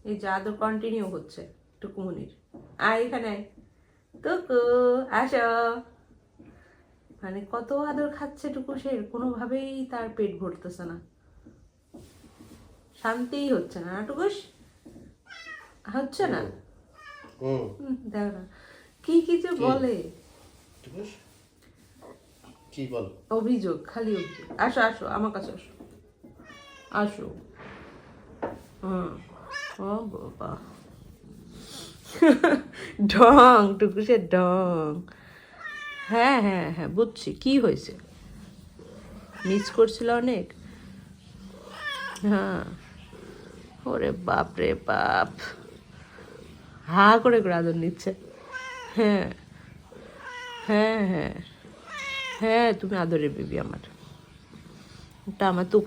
এই যে আদর কন্টিনিউ হচ্ছে টুকুমনির। আয় এখানে টুকু, আসো। মানে কত আদর খাচ্ছে টুকু, সে কোনোভাবেই তার পেট ভরতেছে না, শান্তিই হচ্ছে না। টুকুস হচ্ছে না। দেখো না কি কি যে বলে, কি বল, অভিযোগ, খালি অভিযোগ। আসো আসো আমার কাছে আসো, আসো। ও বাবা, ঢং টুকুসের ঢং। হ্যাঁ হ্যাঁ হ্যাঁ, বুঝছি কি হয়েছে, মিস করছিল অনেক। হ্যাঁ, ওরে বাপ রে বাপ, হা করে করে আদর নিচ্ছে। হ্যাঁ হ্যাঁ হ্যাঁ হ্যাঁ, তুমি আদরের বেবি আমার, ওটা আমার তো